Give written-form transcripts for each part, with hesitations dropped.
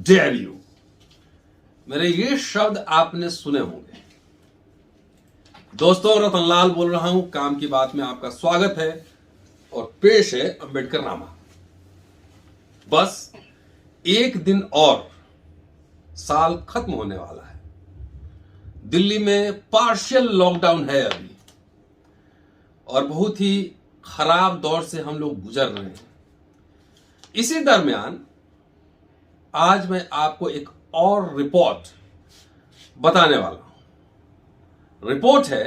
Dare you. मेरे ये शब्द आपने सुने होंगे। दोस्तों, रतनलाल बोल रहा हूं, काम की बात में आपका स्वागत है और पेश है अंबेडकर नामा। बस एक दिन और साल खत्म होने वाला है। दिल्ली में पार्शियल लॉकडाउन है अभी और बहुत ही खराब दौर से हम लोग गुजर रहे हैं। इसी दरमियान आज मैं आपको एक और रिपोर्ट बताने वाला हूं। रिपोर्ट है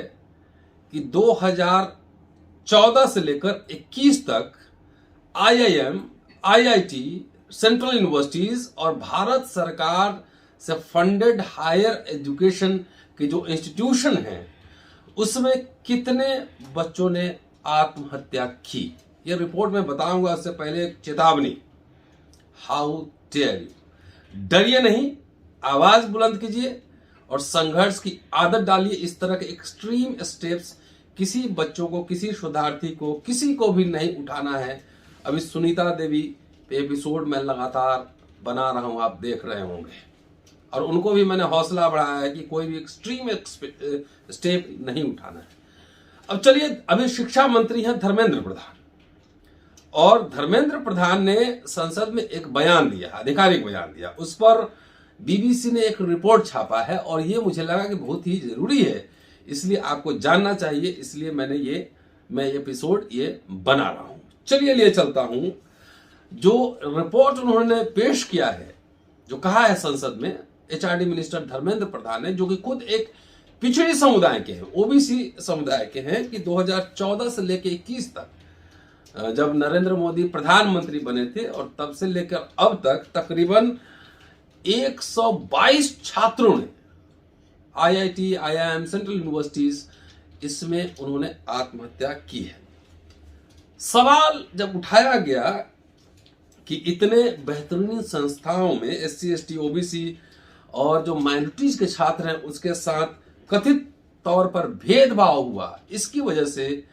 कि 2014 से लेकर 21 तक आईआईएम, आईआईटी, सेंट्रल यूनिवर्सिटीज और भारत सरकार से फंडेड हायर एजुकेशन के जो इंस्टीट्यूशन हैं उसमें कितने बच्चों ने आत्महत्या की। यह रिपोर्ट मैं बताऊंगा। उससे पहले एक चेतावनी, हाउ डेयर यू। डरिए नहीं, आवाज बुलंद कीजिए और संघर्ष की आदत डालिए। इस तरह के एक्सट्रीम स्टेप्स किसी बच्चों को, किसी शोधार्थी को, किसी को भी नहीं उठाना है। अभी सुनीता देवी पे एपिसोड मैं लगातार बना रहा हूं, आप देख रहे होंगे, और उनको भी मैंने हौसला बढ़ाया है कि कोई भी एक्सट्रीम स्टेप नहीं उठाना है। अब चलिए, अभी शिक्षा मंत्री हैं धर्मेंद्र प्रधान, और धर्मेंद्र प्रधान ने संसद में एक बयान दिया, आधिकारिक बयान दिया। उस पर बीबीसी ने एक रिपोर्ट छापा है और ये मुझे लगा कि बहुत ही जरूरी है, इसलिए आपको जानना चाहिए, इसलिए मैं एपिसोड बना रहा हूं। चलिए लिए चलता हूं। जो रिपोर्ट उन्होंने पेश किया है, जो कहा है संसद में, एचआरडी मिनिस्टर धर्मेंद्र प्रधान ने, जो कि खुद एक पिछड़ी समुदाय के हैं, ओबीसी समुदाय के हैं, कि 2014 से लेकर 21 तक, जब नरेंद्र मोदी प्रधानमंत्री बने थे और तब से लेकर अब तक तकरीबन 122 छात्रों ने आईआईटी, आईआईएम, सेंट्रल यूनिवर्सिटीज, इसमें उन्होंने आत्महत्या की है। सवाल जब उठाया गया कि इतने बेहतरीन संस्थाओं में एससी, एसटी, ओबीसी और जो माइनॉरिटीज के छात्र हैं उसके साथ कथित तौर पर भेदभाव हुआ, इसकी वजह से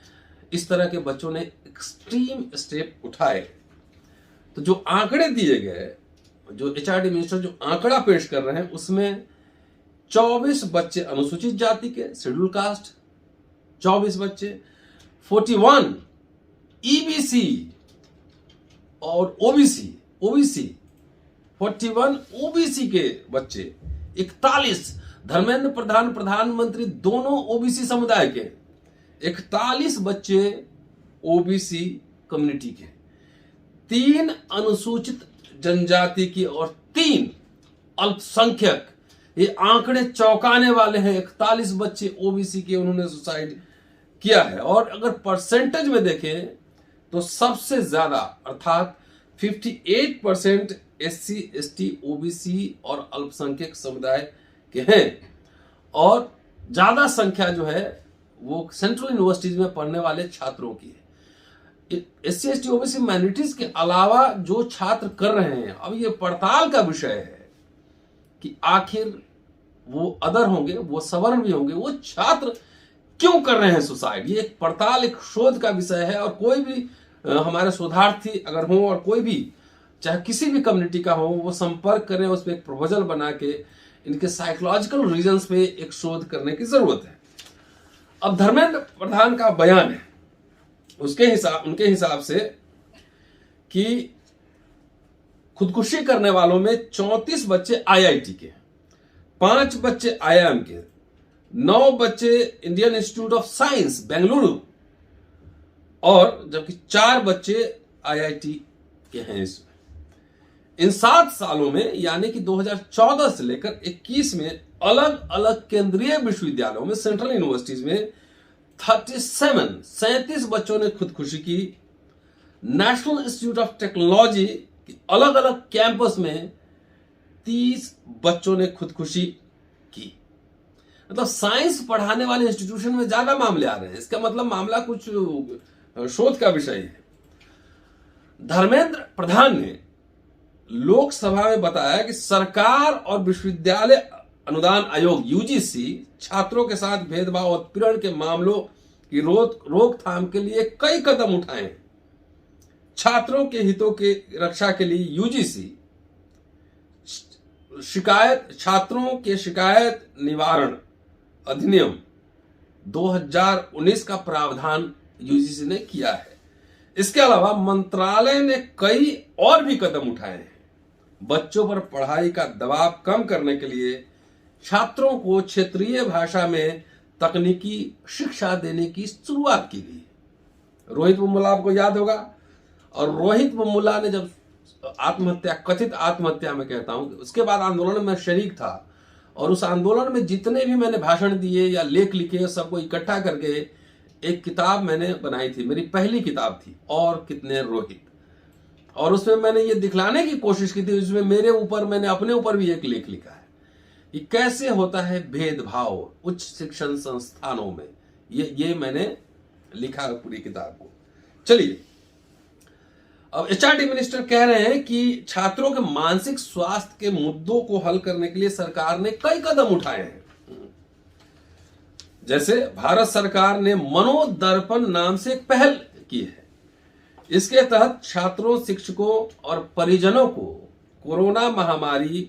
इस तरह के बच्चों ने एक्सट्रीम स्टेप उठाए। तो जो आंकड़े दिए गए, जो एचआरडी मिनिस्टर जो आंकड़ा पेश कर रहे हैं, उसमें 24 बच्चे अनुसूचित जाति के, शेड्यूल कास्ट, 24 बच्चे, 41 ईबीसी और ओबीसी, 41 ओबीसी के बच्चे, 41 धर्मेंद्र प्रधान प्रधानमंत्री दोनों ओबीसी समुदाय के, 41 बच्चे ओबीसी कम्युनिटी के, 3 अनुसूचित जनजाति की और 3 अल्पसंख्यक। ये आंकड़े चौंकाने वाले हैं। 41 बच्चे ओबीसी के उन्होंने सुसाइड किया है। और अगर परसेंटेज में देखें तो सबसे ज्यादा, अर्थात 58% एससी, एसटी, ओबीसी और अल्पसंख्यक समुदाय के हैं, और ज्यादा संख्या जो है वो सेंट्रल यूनिवर्सिटीज में पढ़ने वाले छात्रों की है। एससी, एसटी, ओबीसी माइनॉरिटीज के अलावा जो छात्र कर रहे हैं, अब ये पड़ताल का विषय है कि आखिर वो अदर होंगे, वो सवर्ण भी होंगे, वो छात्र क्यों कर रहे हैं सुसाइड। ये एक पड़ताल, एक शोध का विषय है। और कोई भी हमारे शोधार्थी अगर हो, और कोई भी चाहे किसी भी कम्युनिटी का हो, वो संपर्क करें, उस पर एक प्रपोजल बना के इनके साइकोलॉजिकल रीजंस पे एक शोध करने की जरूरत है। अब धर्मेंद्र प्रधान का बयान है उनके हिसाब से कि खुदकुशी करने वालों में 34 बच्चे आईआईटी के, 5 बच्चे आईआईएम के, 9 बच्चे Indian institute of science Bengaluru, और जबकि 4 बच्चे आईआईटी के हैं। इसमें इन 7 सालों में, यानी कि 2014 से लेकर 21 में, अलग अलग केंद्रीय विश्वविद्यालयों में, सेंट्रल यूनिवर्सिटीज में 37 बच्चों ने खुदकुशी की। नेशनल इंस्टीट्यूट ऑफ टेक्नोलॉजी की अलग अलग कैंपस में 30 बच्चों ने खुदकुशी की। मतलब साइंस पढ़ाने वाले इंस्टीट्यूशन में ज्यादा मामले आ रहे हैं। इसका मतलब मामला कुछ शोध का विषय है। धर्मेंद्र प्रधान ने लोकसभा में बताया कि सरकार और विश्वविद्यालय अनुदान आयोग यूजीसी छात्रों के साथ भेदभाव और उत्पीड़न के मामलों की रोकथाम के लिए कई कदम उठाए। छात्रों के हितों की रक्षा के लिए यूजीसी छात्रों के शिकायत निवारण अधिनियम 2019 का प्रावधान यूजीसी ने किया है। इसके अलावा मंत्रालय ने कई और भी कदम उठाए हैं। बच्चों पर पढ़ाई का दबाव कम करने के लिए छात्रों को क्षेत्रीय भाषा में तकनीकी शिक्षा देने की शुरुआत की गई। रोहित वेमुला आपको याद होगा, और रोहित वेमुला ने जब आत्महत्या, कथित आत्महत्या में कहता हूं, उसके बाद आंदोलन में शरीक था, और उस आंदोलन में जितने भी मैंने भाषण दिए या लेख लिखे सबको इकट्ठा करके एक किताब मैंने बनाई थी। मेरी पहली किताब थी, और कितने रोहित, और उसमें मैंने ये दिखलाने की कोशिश की थी, उसमें मेरे ऊपर, मैंने अपने ऊपर भी एक लेख लिखा है कि कैसे होता है भेदभाव उच्च शिक्षण संस्थानों में। ये मैंने लिखा है पूरी किताब को। चलिए, अब एचआरडी मिनिस्टर कह रहे हैं कि छात्रों के मानसिक स्वास्थ्य के मुद्दों को हल करने के लिए सरकार ने कई कदम उठाए हैं। जैसे भारत सरकार ने मनोदर्पण नाम से एक पहल की है। इसके तहत छात्रों, शिक्षकों और परिजनों को कोरोना महामारी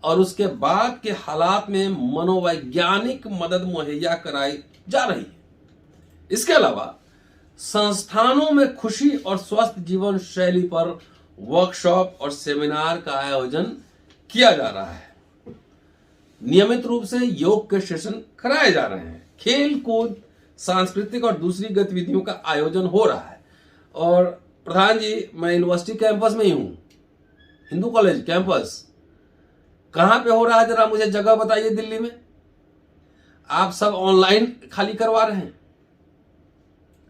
और उसके बाद के हालात में मनोवैज्ञानिक मदद मुहैया कराई जा रही है। इसके अलावा संस्थानों में खुशी और स्वस्थ जीवन शैली पर वर्कशॉप और सेमिनार का आयोजन किया जा रहा है। नियमित रूप से योग के सेशन कराए जा रहे हैं। खेल कूद, सांस्कृतिक और दूसरी गतिविधियों का आयोजन हो रहा है। और प्रधान जी, मैं यूनिवर्सिटी कैंपस में ही हूं, हिंदू कॉलेज कैंपस। कहां पे हो रहा है, जरा मुझे जगह बताइए दिल्ली में। आप सब ऑनलाइन खाली करवा रहे हैं,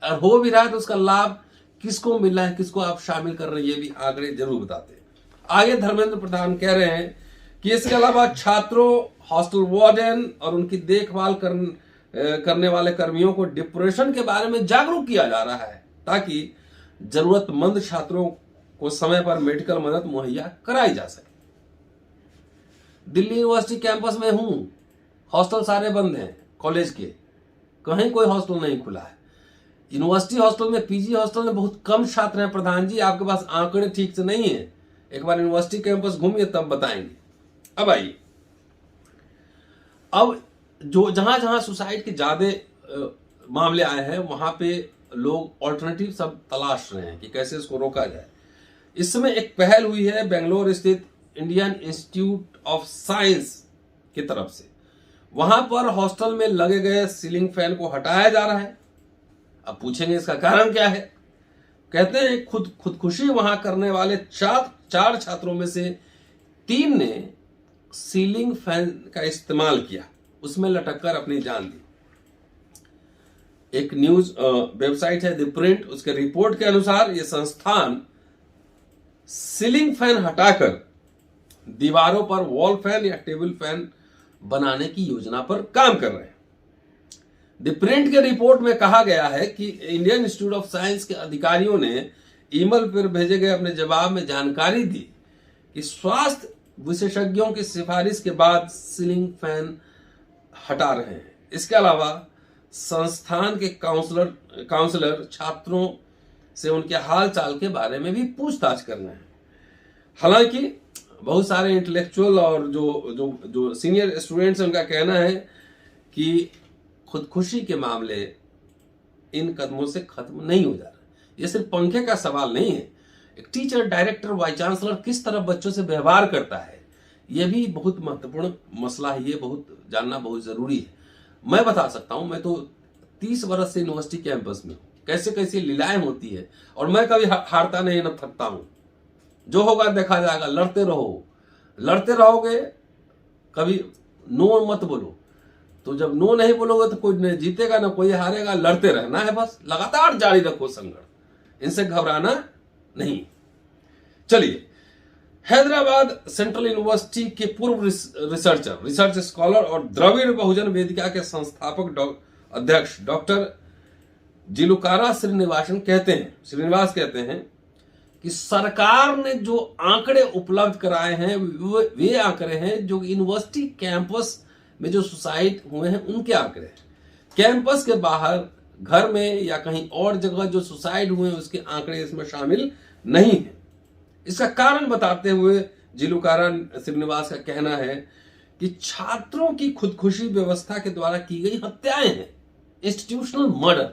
और हो भी रहा है तो उसका लाभ किसको मिल रहा है, किसको आप शामिल कर रहे हैं, ये भी आंकड़े जरूर बताते हैं। आगे धर्मेंद्र प्रधान कह रहे हैं कि इसके अलावा छात्रों, हॉस्टल वार्डन और उनकी देखभाल करने वाले कर्मियों को डिप्रेशन के बारे में जागरूक किया जा रहा है, ताकि जरूरतमंद छात्रों को समय पर मेडिकल मदद मुहैया कराई जा सके। दिल्ली यूनिवर्सिटी कैंपस में हूं, हॉस्टल सारे बंद हैं कॉलेज के, कहीं कोई हॉस्टल नहीं खुला है। यूनिवर्सिटी हॉस्टल में, पीजी हॉस्टल में बहुत कम छात्र हैं। प्रधान जी, आपके पास आंकड़े ठीक से नहीं है, एक बार यूनिवर्सिटी कैंपस घूमिए तब बताएंगे। अब आइए, अब जो जहां जहां सुसाइड के ज्यादा मामले आए हैं वहां पे लोग ऑल्टरनेटिव सब तलाश रहे हैं कि कैसे इसको रोका जाए। इस समय एक पहल हुई है बेंगलोर स्थित इंडियन इंस्टीट्यूट ऑफ साइंस की तरफ से। वहां पर हॉस्टल में लगे गए सीलिंग फैन को हटाया जा रहा है। अब पूछेंगे इसका कारण क्या है। कहते हैं खुदकुशी वहां करने वाले चार छात्रों में से 3 ने सीलिंग फैन का इस्तेमाल किया, उसमें लटक कर अपनी जान दी। एक न्यूज वेबसाइट है द प्रिंट, उसके रिपोर्ट के अनुसार यह संस्थान सीलिंग फैन हटाकर दीवारों पर वॉल फैन या टेबल फैन बनाने की योजना पर काम कर रहे हैं। द प्रिंट के रिपोर्ट में कहा गया है कि इंडियन इंस्टीट्यूट ऑफ साइंस के अधिकारियों ने ईमेल पर भेजे गए अपने जवाब में जानकारी दी कि स्वास्थ्य विशेषज्ञों की सिफारिश के बाद सीलिंग फैन हटा रहे हैं। इसके अलावा संस्थान के काउंसलर छात्रों से उनके हाल चाल के बारे में भी पूछताछ करना है। हालांकि बहुत सारे इंटेलेक्चुअल और जो सीनियर स्टूडेंट्स हैं उनका कहना है कि खुदकुशी के मामले इन कदमों से खत्म नहीं हो जा रहा। ये सिर्फ पंखे का सवाल नहीं है। एक टीचर, डायरेक्टर, वाइस चांसलर किस तरह बच्चों से व्यवहार करता है, यह भी बहुत महत्वपूर्ण मसला है। ये बहुत जानना बहुत जरूरी है। मैं बता सकता हूं, मैं तो 30 वर्ष से यूनिवर्सिटी कैंपस में हूं, कैसे कैसे लीलाएं होती है, और मैं कभी हारता नहीं, न थकता हूं। जो होगा देखा जाएगा। लड़ते रहोगे, कभी नो मत बोलो। तो जब नो नहीं बोलोगे तो कोई नहीं जीतेगा, ना कोई हारेगा। लड़ते रहना है बस, लगातार जारी रखो संघर्ष, इनसे घबराना नहीं। चलिए, हैदराबाद सेंट्रल यूनिवर्सिटी के पूर्व रिसर्च स्कॉलर और द्रविड़ बहुजन वेदिका के संस्थापक अध्यक्ष डॉक्टर जिलुकारा श्रीनिवास कहते हैं कि सरकार ने जो आंकड़े उपलब्ध कराए हैं वे आंकड़े हैं जो यूनिवर्सिटी कैंपस में जो सुसाइड हुए हैं उनके आंकड़े हैं। कैंपस के बाहर, घर में या कहीं और जगह जो सुसाइड हुए हैं उसके आंकड़े इसमें शामिल नहीं है। इसका कारण बताते हुए जिलुकारा श्रीनिवास का कहना है कि छात्रों की खुदकुशी व्यवस्था के द्वारा की गई हत्याएं हैं, इंस्टीट्यूशनल मर्डर।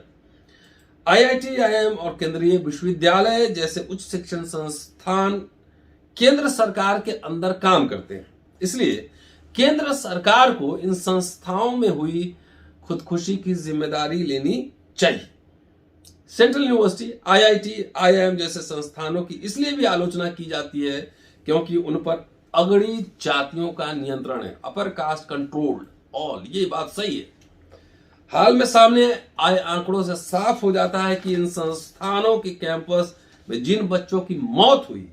आईआईटी, आईआईएम और केंद्रीय विश्वविद्यालय जैसे उच्च शिक्षण संस्थान केंद्र सरकार के अंदर काम करते हैं, इसलिए केंद्र सरकार को इन संस्थाओं में हुई खुदकुशी की जिम्मेदारी लेनी चाहिए। सेंट्रल यूनिवर्सिटी, आईआईटी, आईआईएम जैसे संस्थानों की इसलिए भी आलोचना की जाती है क्योंकि उन पर अगड़ी जातियों का नियंत्रण है, अपर कास्ट कंट्रोल्ड ऑल। ये बात सही है। हाल में सामने आए आंकड़ों से साफ हो जाता है कि इन संस्थानों के कैंपस में जिन बच्चों की मौत हुई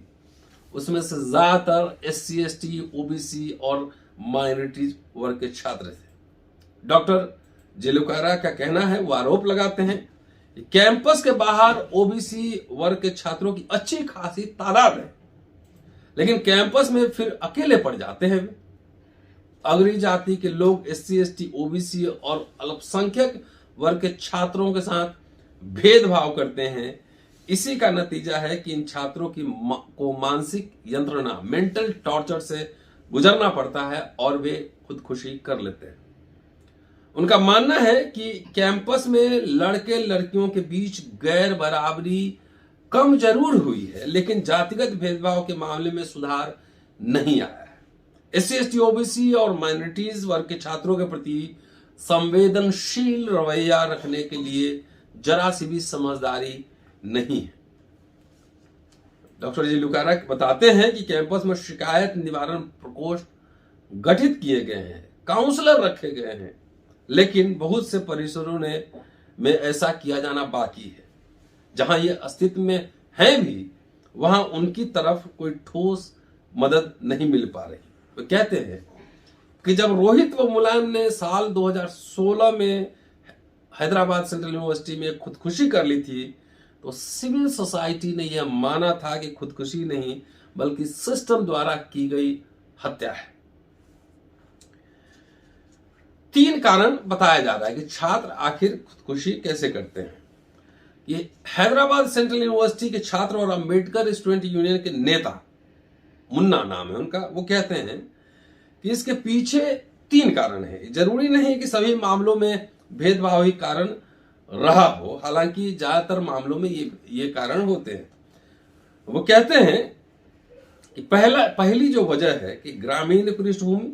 उसमें से ज्यादातर एससी, एसटी, ओबीसी और माइनॉरिटी वर्ग के छात्र थे। डॉक्टर जिलुकारा का कहना है, वो आरोप लगाते हैं कि कैंपस के बाहर ओबीसी वर्ग के छात्रों की अच्छी खासी तादाद है, लेकिन कैंपस में फिर अकेले पड़ जाते हैं। अगड़ी जाति के लोग एससी, एसटी, ओबीसी और अल्पसंख्यक वर्ग के छात्रों के साथ भेदभाव करते हैं। इसी का नतीजा है कि इन छात्रों को मानसिक यंत्रणा, मेंटल टॉर्चर से गुजरना पड़ता है और वे खुदकुशी कर लेते हैं। उनका मानना है कि कैंपस में लड़के लड़कियों के बीच गैर बराबरी कम जरूर हुई है, लेकिन जातिगत भेदभाव के मामले में सुधार नहीं आया है। एससी, एसटी, ओबीसी और माइनॉरिटीज वर्ग के छात्रों के प्रति संवेदनशील रवैया रखने के लिए जरा सी भी समझदारी नहीं है। डॉक्टर जिलुकारा बताते हैं कि कैंपस में शिकायत निवारण प्रकोष्ठ गठित किए गए हैं, काउंसलर रखे गए हैं, लेकिन बहुत से परिसरों में ऐसा किया जाना बाकी है। जहां ये अस्तित्व में है भी, वहां उनकी तरफ कोई ठोस मदद नहीं मिल पा रही। वो कहते हैं कि जब रोहित व मुलायम ने साल 2016 में हैदराबाद सेंट्रल यूनिवर्सिटी में खुदकुशी कर ली थी, तो सिविल सोसाइटी ने यह माना था कि खुदकुशी नहीं बल्कि सिस्टम द्वारा की गई हत्या है। 3 कारण बताया जा रहा है कि छात्र आखिर खुदकुशी कैसे करते हैं। ये हैदराबाद सेंट्रल यूनिवर्सिटी के छात्र और अंबेडकर स्टूडेंट यूनियन के नेता, मुन्ना नाम है उनका, वो कहते हैं कि इसके पीछे 3 कारण हैं। जरूरी नहीं कि सभी मामलों में भेदभाव ही कारण रहा हो, हालांकि ज्यादातर मामलों में ये कारण होते हैं। वो कहते हैं कि पहली जो वजह है कि ग्रामीण पृष्ठभूमि,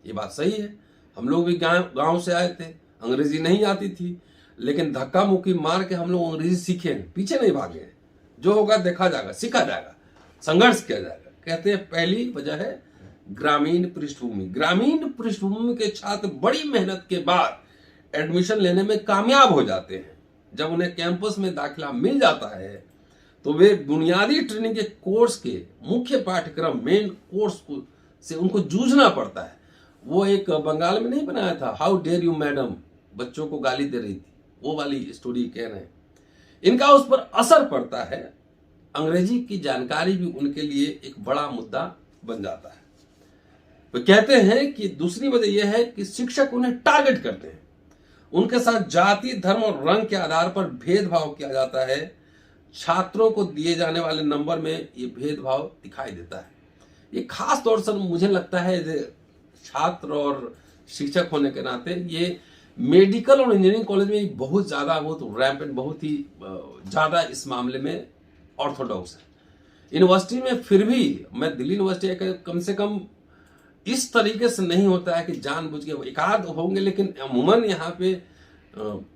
ये बात सही है। हम लोग भी गांव से आए थे, अंग्रेजी नहीं आती थी, लेकिन धक्का मुक्की मार के हम लोग अंग्रेजी सीखे हैं, पीछे नहीं भागे हैं। जो होगा देखा जाएगा, सीखा जाएगा, संघर्ष किया जाएगा। कहते हैं पहली वजह है ग्रामीण पृष्ठभूमि। ग्रामीण पृष्ठभूमि के छात्र बड़ी मेहनत के बाद एडमिशन लेने में कामयाब हो जाते हैं। जब उन्हें कैंपस में दाखिला मिल जाता है तो वे बुनियादी ट्रेनिंग के कोर्स के मुख्य पाठ्यक्रम, मेन कोर्स से उनको जूझना पड़ता है। वो एक बंगाल में नहीं बनाया था, हाउ डेयर यू मैडम, बच्चों को गाली दे रही थी, वो वाली स्टोरी कह रहे हैं। इनका उस पर असर पड़ता है। अंग्रेजी की जानकारी भी उनके लिए एक बड़ा मुद्दा बन जाता है। वो कहते हैं कि दूसरी वजह यह है कि शिक्षक उन्हें टारगेट करते हैं। उनके साथ जाति, धर्म और रंग के आधार पर भेदभाव किया जाता है। छात्रों को दिए जाने वाले नंबर में ये भेदभाव दिखाई देता है। ये खास तौर से मुझे लगता है छात्र और शिक्षक होने के नाते ये मेडिकल और इंजीनियरिंग कॉलेज में बहुत ज्यादा, बहुत रैम्पेंट, बहुत ही ज्यादा इस मामले में ऑर्थोडॉक्स है। यूनिवर्सिटी में फिर भी, मैं दिल्ली यूनिवर्सिटी कम से कम इस तरीके से नहीं होता है कि जानबूझ के, एकाध होंगे, लेकिन अमूमन यहाँ पे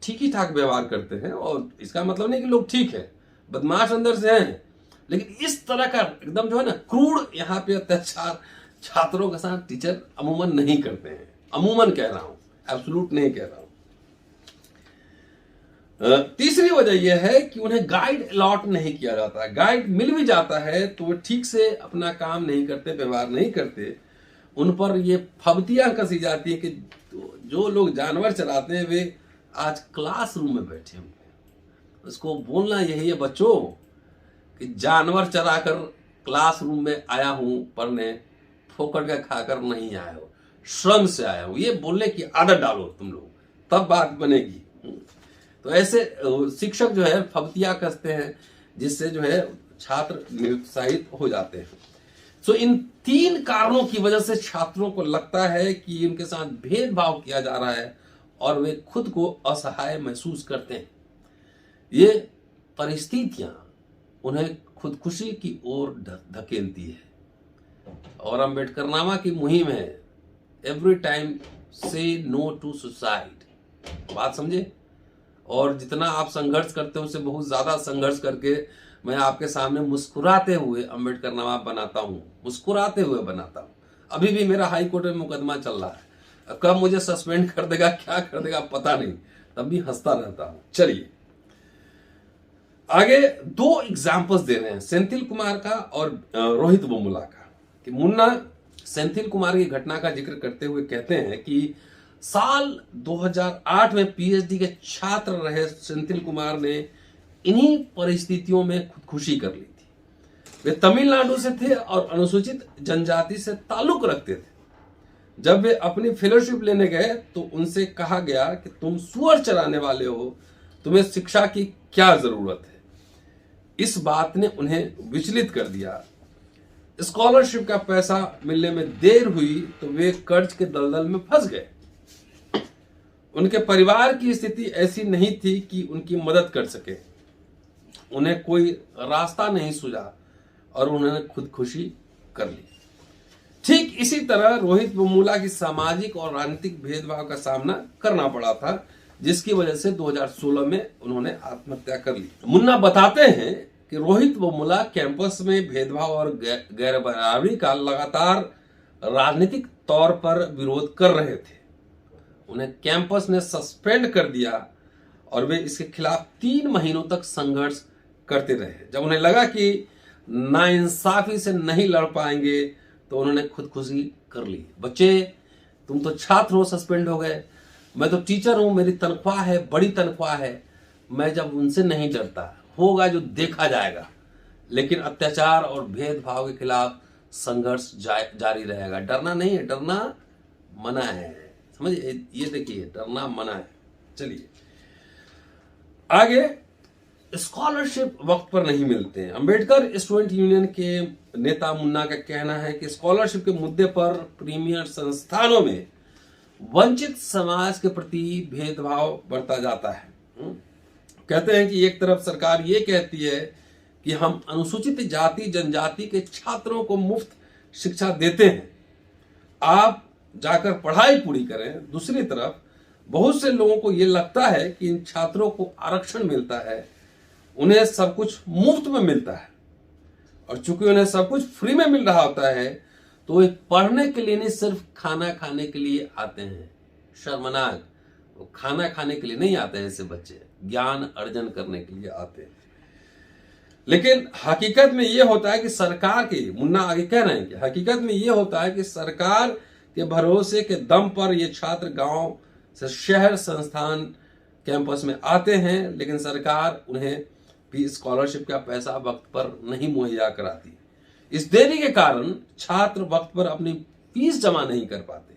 ठीक ही ठाक व्यवहार करते हैं। और इसका मतलब नहीं कि लोग ठीक है, बदमाश अंदर से हैं, लेकिन इस तरह का एकदम जो है ना क्रूर यहाँ पे अत्याचार छात्रों के साथ टीचर अमूमन नहीं करते हैं। अमूमन कह रहा हूं, एब्सोल्यूट नहीं कह रहा हूं। तीसरी वजह यह है कि उन्हें गाइड अलॉट नहीं किया जाता। गाइड मिल भी जाता है तो वो ठीक से अपना काम नहीं करते, व्यवहार नहीं करते। उन पर ये फबतियां कसी जाती है कि जो लोग जानवर चलाते हैं वे आज क्लासरूम में बैठे होंगे। उसको बोलना यही है बच्चों कि जानवर चराकर क्लासरूम में आया हूं पढ़ने, ठोकर के खाकर नहीं आया हो, श्रम से आया हूं। ये बोलने की आदत डालो तुम लोग, तब बात बनेगी। तो ऐसे शिक्षक जो है फबतियां कसते हैं, जिससे जो है छात्र निरुत्साहित हो जाते हैं। सो इन 3 कारणों की वजह से छात्रों को लगता है कि उनके साथ भेदभाव किया जा रहा है और वे खुद को असहाय महसूस करते हैं। ये परिस्थितियां उन्हें खुदकुशी की ओर धकेलती है और अम्बेडकरनामा की मुहिम है एवरी टाइम से नो टू सुसाइड। बात समझे? और जितना आप संघर्ष करते हो उससे बहुत ज्यादा संघर्ष करके मैं आपके सामने मुस्कुराते हुए अम्बेडकरनामा बनाता हूं, मुस्कुराते हुए बनाता हूं। अभी भी मेरा हाई कोर्ट में मुकदमा चल रहा है, कब मुझे सस्पेंड कर देगा, क्या कर देगा पता नहीं, तब भी हंसता रहता हूं। चलिए आगे 2 एग्जाम्पल्स दे रहे हैं सेंथिल कुमार का और रोहित वेमुला का। कि मुन्ना सेंथिल कुमार की घटना का जिक्र करते हुए कहते हैं कि साल 2008 में पीएचडी के छात्र रहे सेंथिल कुमार ने इन्हीं परिस्थितियों में खुदकुशी कर ली थी। वे तमिलनाडु से थे और अनुसूचित जनजाति से ताल्लुक रखते थे। जब वे अपनी फेलोशिप लेने गए तो उनसे कहा गया कि तुम सुअर चराने वाले हो, तुम्हें शिक्षा की क्या जरूरत है। इस बात ने उन्हें विचलित कर दिया। स्कॉलरशिप का पैसा मिलने में देर हुई तो वे कर्ज के दलदल में फंस गए। उनके परिवार की स्थिति ऐसी नहीं थी कि उनकी मदद कर सके, उन्हें कोई रास्ता नहीं सूझा और उन्होंने खुदकुशी कर ली। ठीक इसी तरह रोहित वेमुला की सामाजिक और राजनीतिक भेदभाव का सामना करना पड़ा था, जिसकी वजह से 2016 में उन्होंने आत्महत्या कर ली। मुन्ना बताते हैं कि रोहित वेमुला कैंपस में भेदभाव और गैर बराबरी का लगातार राजनीतिक तौर पर विरोध कर रहे थे। उन्हें कैंपस ने सस्पेंड कर दिया और वे इसके खिलाफ 3 महीनों तक संघर्ष करते रहे। जब उन्हें लगा कि नाइंसाफी से नहीं लड़ पाएंगे तो उन्होंने खुदकुशी कर ली। बच्चे, तुम तो छात्र हो, सस्पेंड हो गए, मैं तो टीचर हूं, मेरी तनख्वाह है, बड़ी तनख्वाह है, मैं जब उनसे नहीं डरता, होगा जो देखा जाएगा। लेकिन अत्याचार और भेदभाव के खिलाफ संघर्ष जारी रहेगा। डरना नहीं है, डरना मना है। समझिए, ये देखिए, डरना मना है। चलिए आगे, स्कॉलरशिप वक्त पर नहीं मिलते हैं। अंबेडकर स्टूडेंट यूनियन के नेता मुन्ना का कहना है कि स्कॉलरशिप के मुद्दे पर प्रीमियर संस्थानों में वंचित समाज के प्रति भेदभाव बढ़ता जाता है। कहते हैं कि एक तरफ सरकार ये कहती है कि हम अनुसूचित जाति जनजाति के छात्रों को मुफ्त शिक्षा देते हैं, आप जाकर पढ़ाई पूरी करें। दूसरी तरफ बहुत से लोगों को यह लगता है कि इन छात्रों को आरक्षण मिलता है, उन्हें सब कुछ मुफ्त में मिलता है, और चूंकि उन्हें सब कुछ फ्री में मिल रहा होता है तो वे पढ़ने के लिए नहीं, सिर्फ खाना खाने के लिए आते हैं। शर्मनाक, वो खाना खाने के लिए नहीं आते हैं ऐसे बच्चे, ज्ञान अर्जन करने के लिए आते हैं। लेकिन हकीकत में यह होता है कि सरकार के, मुन्ना आगे कह रहे हैं कि हकीकत में यह होता है कि सरकार के भरोसे के दम पर ये छात्र गांव से शहर संस्थान कैंपस में आते हैं, लेकिन सरकार उन्हें भी स्कॉलरशिप का पैसा वक्त पर नहीं मुहैया कराती। इस देरी के कारण छात्र वक्त पर अपनी फीस जमा नहीं कर पाते।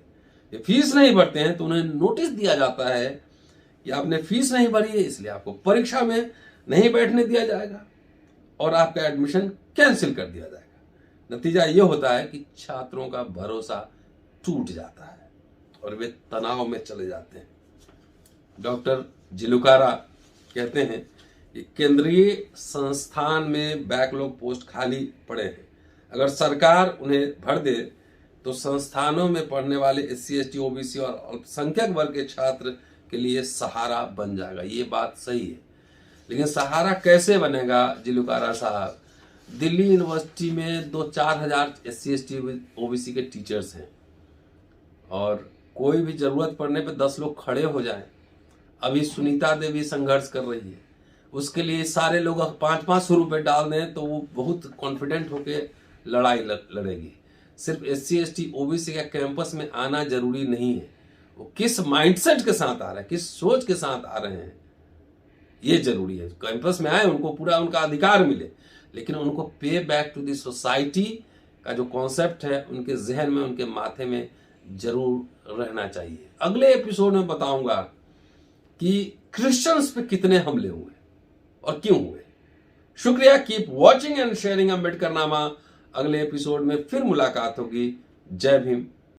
ये फीस नहीं भरते हैं तो उन्हें नोटिस दिया जाता है कि आपने फीस नहीं भरी है, इसलिए आपको परीक्षा में नहीं बैठने दिया जाएगा और आपका एडमिशन कैंसिल कर दिया जाएगा। नतीजा ये होता है कि छात्रों का भरोसा टूट जाता है और वे तनाव में चले जाते हैं। डॉक्टर जिलुकारा कहते हैं कि केंद्रीय संस्थान में बैकलॉग पोस्ट खाली पड़े हैं, अगर सरकार उन्हें भर दे तो संस्थानों में पढ़ने वाले SC ST OBC और अल्पसंख्यक वर्ग के छात्र के लिए सहारा बन जाएगा। ये बात सही है, लेकिन सहारा कैसे बनेगा जिलुकारा साहब? दिल्ली यूनिवर्सिटी में 2-4 हजार SC ST OBC के टीचर्स हैं और कोई भी जरूरत पड़ने पे 10 लोग खड़े हो जाएं। अभी सुनीता देवी संघर्ष कर रही है, उसके लिए सारे लोग 500-500 रुपए डाल दें तो वो बहुत कॉन्फिडेंट होके लड़ाई लड़ेगी। सिर्फ SC ST OBC का कैंपस में आना जरूरी नहीं है, वो किस माइंडसेट के साथ आ रहे हैं, किस सोच के साथ आ रहे हैं, ये जरूरी है। कैंपस में आए, उनको पूरा उनका अधिकार मिले, लेकिन उनको पे बैक टू द सोसाइटी का जो कॉन्सेप्ट है उनके जहन में, उनके माथे में जरूर रहना चाहिए। अगले एपिसोड में बताऊंगा कि क्रिश्चियंस पे कितने हमले हुए और क्यों हुए। शुक्रिया। Keep watching and sharing Ambedkarnama. अगले एपिसोड में फिर मुलाकात होगी। जय भीम,